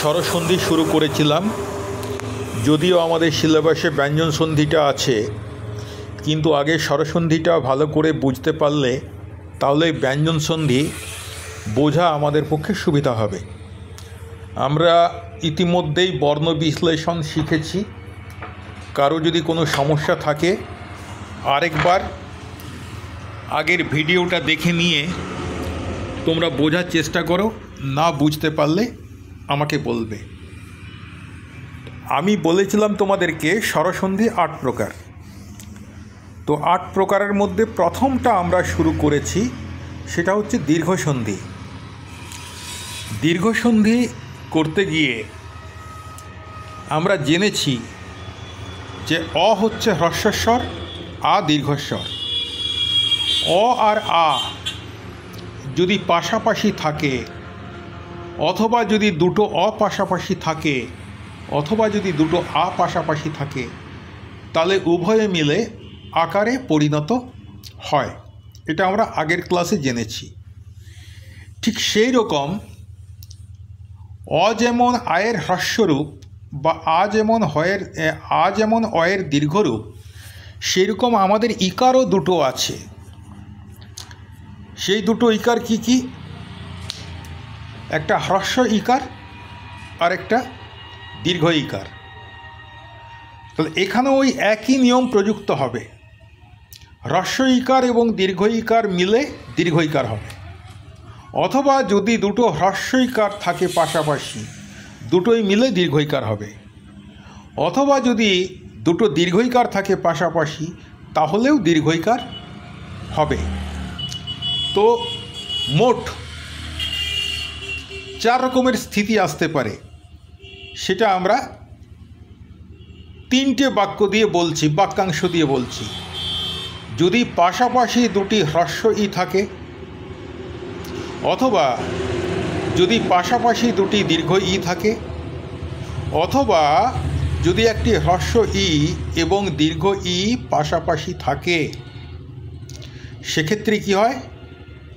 স্বরসন্ধি শুরু করেছিলাম, যদিও আমাদের সিলেবাসে ব্যঞ্জন সন্ধিটা আছে, কিন্তু আগে স্বরসন্ধিটা ভালো করে বুঝতে পারলে তাহলে ব্যঞ্জন সন্ধি বোঝা আমাদের পক্ষে সুবিধা হবে। আমরা ইতিমধ্যেই বর্ণ বিশ্লেষণ শিখেছি। কারো যদি কোনো সমস্যা থাকে আরেকবার আগের ভিডিওটা দেখে নিয়ে তোমরা বোঝার চেষ্টা করো, না বুঝতে পারলে আমাকে বলবে। আমি বলেছিলাম তোমাদেরকে স্বরসন্ধি 8 প্রকার। তো 8 প্রকারের মধ্যে প্রথমটা আমরা শুরু করেছি, সেটা হচ্ছে দীর্ঘসন্ধি। দীর্ঘসন্ধি করতে গিয়ে আমরা জেনেছি যে অ হচ্ছে হ্রস্বস্বর, আ দীর্ঘস্বর। অ আর আ যদি পাশাপাশি থাকে, অথবা যদি দুটো অ পাশাপাশি থাকে, অথবা যদি দুটো আ পাশাপাশি থাকে, তাহলে উভয়ে মিলে আকারে পরিণত হয়। এটা আমরা আগের ক্লাসে জেনেছি। ঠিক সেই রকম অ যেমন আয়ের হ্রস্বরূপ বা আ যেমন অয়ের দীর্ঘরূপ, সেরকম আমাদের ইকারও দুটো আছে। সেই দুটো ইকার কি কি? একটা হ্রস্ব ইকার আর একটা দীর্ঘ ইকার। তাহলে এখানে ওই একই নিয়ম প্রযুক্ত হবে। হ্রস্ব ইকার এবং দীর্ঘ ইকার মিলে দীর্ঘ ইকার হবে, অথবা যদি দুটো হ্রস্ব ইকার থাকে পাশাপাশি, দুটোই মিলে দীর্ঘ ইকার হবে, অথবা যদি দুটো দীর্ঘ ইকার থাকে পাশাপাশি, তাহলেও দীর্ঘ ইকার হবে। তো মোট 4 রকমের স্থিতি আসতে পারে। সেটা আমরা 3টে বাক্য দিয়ে বলছি, বাক্যাংশ দিয়ে বলছি। যদি পাশাপাশি দুটি হ্রস্ব ই থাকে, অথবা যদি পাশাপাশি দুটি দীর্ঘ ই থাকে, অথবা যদি একটি হ্রস্ব ই এবং দীর্ঘ ই পাশাপাশি থাকে, সেক্ষেত্রে কি হয়?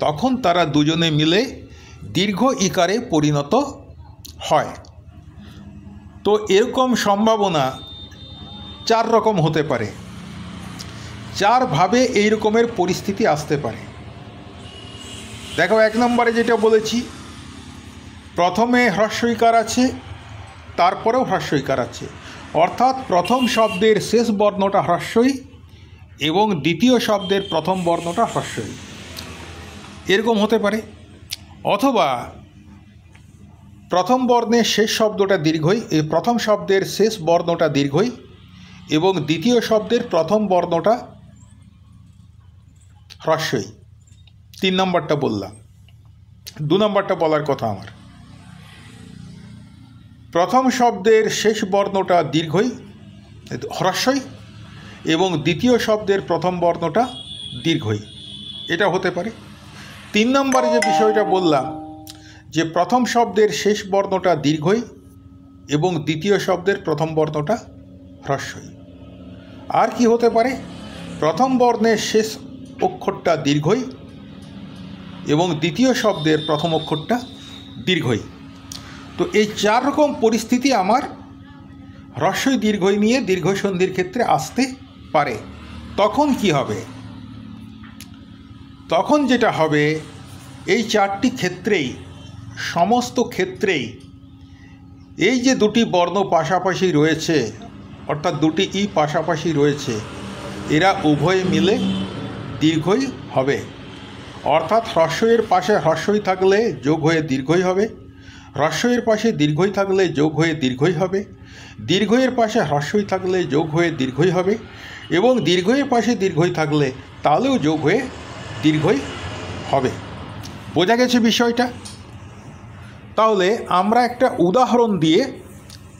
তখন তারা দুজনে মিলে দীর্ঘ ইকারে পরিণত হয়। তো এরকম সম্ভাবনা 4 রকম হতে পারে। 4 ভাবে এই রকমের পরিস্থিতি আসতে পারে। দেখো, 1 নম্বরে যেটা বলেছি, প্রথমে হ্রস্ব ইকার আছে, তারপরেও হ্রস্ব ইকার আছে। অর্থাৎ প্রথম শব্দের শেষ বর্ণটা হ্রস্বই এবং দ্বিতীয় শব্দের প্রথম বর্ণটা হ্রস্বই, এরকম হতে পারে। অথবা প্রথম বর্ণের শেষ শব্দটা দীর্ঘই, এই প্রথম শব্দের শেষ বর্ণটা দীর্ঘই এবং দ্বিতীয় শব্দের প্রথম বর্ণটা হ্রস্বই। 3 নম্বরটা বললাম। 2 নম্বরটা বলার কথা আমার। প্রথম শব্দের শেষ বর্ণটা দীর্ঘই, হ্রস্বই, এবং দ্বিতীয় শব্দের প্রথম বর্ণটা দীর্ঘই, এটা হতে পারে। 3 নম্বরে যে বিষয়টা বললাম, যে প্রথম শব্দের শেষ বর্ণটা দীর্ঘই এবং দ্বিতীয় শব্দের প্রথম বর্ণটা হ্রস্বই। আর কি হতে পারে? প্রথম বর্ণের শেষ অক্ষরটা দীর্ঘই এবং দ্বিতীয় শব্দের প্রথম অক্ষরটা দীর্ঘই। তো এই 4 রকম পরিস্থিতি আমার হ্রস্বই দীর্ঘই নিয়ে দীর্ঘসন্ধির ক্ষেত্রে আসতে পারে। তখন কি হবে? তখন যেটা হবে, এই 4টি ক্ষেত্রেই, সমস্ত ক্ষেত্রেই এই যে দুটি বর্ণ পাশাপাশি রয়েছে, অর্থাৎ দুটি ই পাশাপাশি রয়েছে, এরা উভয়ে মিলে দীর্ঘই হবে। অর্থাৎ হ্রস্বইয়ের পাশে হ্রস্বই থাকলে যোগ হয়ে দীর্ঘই হবে, হ্রস্বইয়ের পাশে দীর্ঘই থাকলে যোগ হয়ে দীর্ঘই হবে, দীর্ঘইয়ের পাশে হ্রস্বই থাকলে যোগ হয়ে দীর্ঘই হবে, এবং দীর্ঘইয়ের পাশে দীর্ঘই থাকলে তাহলেও যোগ হয়ে দীর্ঘই হবে। বোঝা গেছে বিষয়টা? তাহলে আমরা একটা উদাহরণ দিয়ে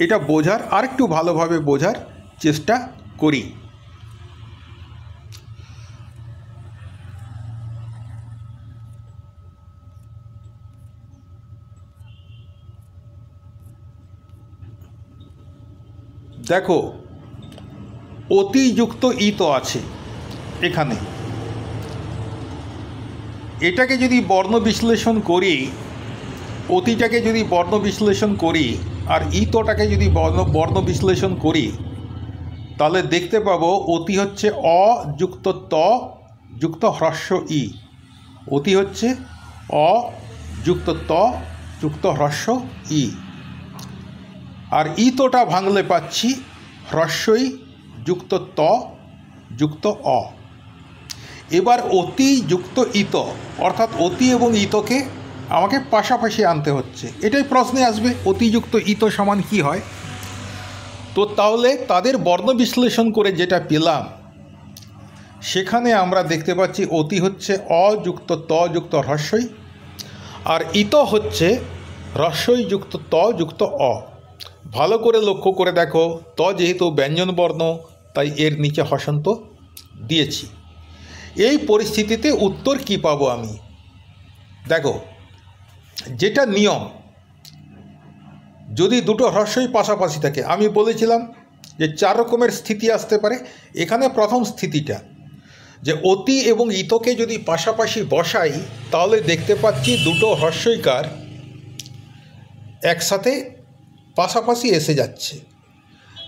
এটা বোঝার, আরেকটু ভালোভাবে বোঝার চেষ্টা করি। দেখো, অতিযুক্ত ই তো আছে এখানে। এটাকে যদি বর্ণ বিশ্লেষণ করি, অতিটাকে যদি বর্ণ বিশ্লেষণ করি আর ইতটাকে যদি বর্ণ বিশ্লেষণ করি, তাহলে দেখতে পাবো অতি হচ্ছে অ যুক্ত ত যুক্ত হ্রস্ব ই। অতি হচ্ছে অ যুক্ত ত যুক্ত হ্রস্ব ই। আর ইতটা ভাঙলে পাচ্ছি হ্রস্বই যুক্ত ত যুক্ত অ। এবার অতি যুক্ত ইত, অর্থাৎ অতি এবং ইতকে আমাকে পাশাপাশি আনতে হচ্ছে। এটাই প্রশ্নে আসবে, অতিযুক্ত ইত সমান কি হয়। তো তাহলে তাদের বর্ণ বিশ্লেষণ করে যেটা পেলাম, সেখানে আমরা দেখতে পাচ্ছি অতি হচ্ছে অ যুক্ত ত যুক্ত হ্রস্বই, আর ইত হচ্ছে হ্রস্বই যুক্ত ত যুক্ত অ। ভালো করে লক্ষ্য করে দেখো, ত যেহেতু ব্যঞ্জন বর্ণ তাই এর নিচে হসন্ত দিয়েছি। এই পরিস্থিতিতে উত্তর কি পাবো আমি? দেখো, যেটা নিয়ম, যদি দুটো হ্রস্বই পাশাপাশি থাকে, আমি বলেছিলাম যে 4 রকমের স্থিতি আসতে পারে। এখানে প্রথম স্থিতিটা যে অতি এবং ইতকে যদি পাশাপাশি বসাই, তাহলে দেখতে পাচ্ছি দুটো হ্রস্বইকার একসাথে পাশাপাশি এসে যাচ্ছে।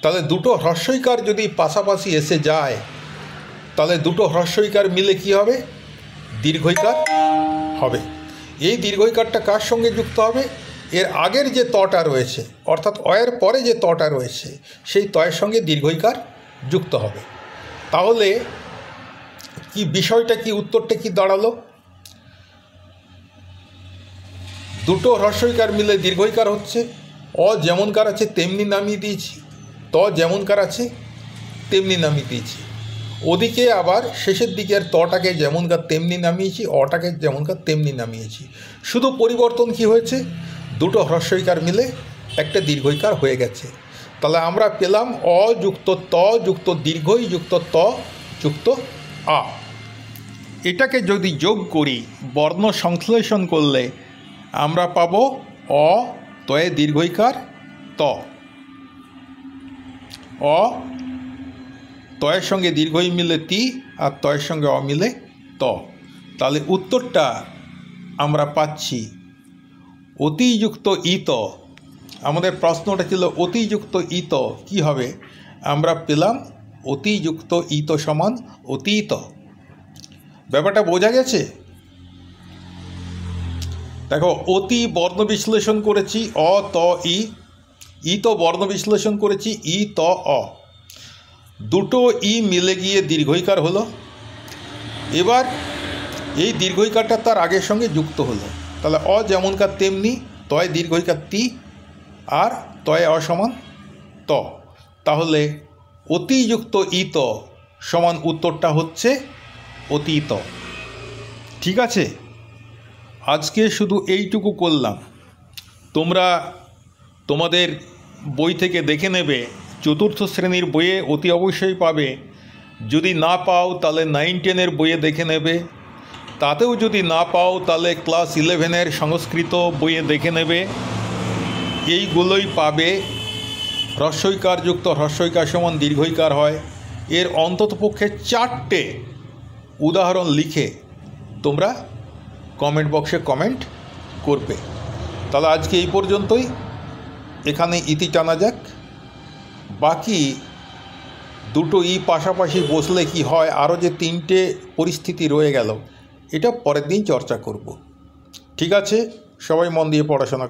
তাহলে দুটো হ্রস্বইকার যদি পাশাপাশি এসে যায়, তাহলে দুটো হ্রস্বইকার মিলে কি হবে? দীর্ঘইকার হবে। এই দীর্ঘইকারটা কার সঙ্গে যুক্ত হবে? এর আগের যে তটা রয়েছে, অর্থাৎ অয়ের পরে যে তটা রয়েছে, সেই তয়ের সঙ্গে দীর্ঘইকার যুক্ত হবে। তাহলে কি বিষয়টা কি, উত্তরটা কি দাঁড়ালো? দুটো হ্রস্বইকার মিলে দীর্ঘইকার হচ্ছে। অ যেমনকার আছে তেমনি নামিয়ে দিয়েছি, ত যেমনকার আছে তেমনি নামিয়ে দিয়েছি। ওদিকে আবার শেষের দিকের তটাকে যেমনকার তেমনি নামিয়েছি, অটাকে যেমনকার তেমনি নামিয়েছি। শুধু পরিবর্তন কি হয়েছে? দুটো হ্রস্বইকার মিলে একটা দীর্ঘইকার হয়ে গেছে। তাহলে আমরা পেলাম অ যুক্ত ত যুক্ত দীর্ঘই যুক্ত ত যুক্ত আ। এটাকে যদি যোগ করি, বর্ণ সংশ্লেষণ করলে আমরা পাবো অ তয়ে দীর্ঘইকার ত, অ তয়ের সঙ্গে দীর্ঘই মিলে তি, আর তয়ের সঙ্গে অ মিলে ত। তাহলে উত্তরটা আমরা পাচ্ছি অতিযুক্ত ইত। আমাদের প্রশ্নটা ছিল অতিযুক্ত ইত কি হবে? আমরা পেলাম অতিযুক্ত ইত সমান অতীত। ব্যাপারটা বোঝা গেছে? দেখো, অতি বর্ণ বিশ্লেষণ করেছি অ ত ই, ইত বর্ণ বিশ্লেষণ করেছি ই ত অ। দুটো ই মিলে গিয়ে দীর্ঘইকার হলো। এবার এই দীর্ঘইকারটা তার আগের সঙ্গে যুক্ত হলো। তাহলে অ যেমনকার তেমনি, তয় দীর্ঘইকার তি, আর তয়ে অসমান ত। তাহলে অতিযুক্ত ইত সমান উত্তরটা হচ্ছে অতীত। ঠিক আছে, আজকে শুধু এইটুকু করলাম। তোমরা তোমাদের বই থেকে দেখে নেবে, 4র্থ শ্রেণীর বইয়ে অতি অবশ্যই পাবে। যদি না পাও তাহলে 9-10-এর বইয়ে দেখে নেবে। তাতেও যদি না পাও তাহলে ক্লাস 11-এর সংস্কৃত বইয়ে দেখে নেবে। এইগুলোই পাবে। হ্রস্বইকার যুক্ত হ্রস্বইকার সমান দীর্ঘইকার হয়। এর অন্ততপক্ষে 4টে উদাহরণ লিখে তোমরা কমেন্ট বক্সে কমেন্ট করবে। তাহলে আজকে এই পর্যন্তই, এখানে ইতি টানা যাক। বাকি দুটো ই পাশাপাশি বসলে কি হয়, আরও যে 3টে পরিস্থিতি রয়ে গেল, এটা পরের দিন চর্চা করব। ঠিক আছে, সবাই মন দিয়ে পড়াশোনা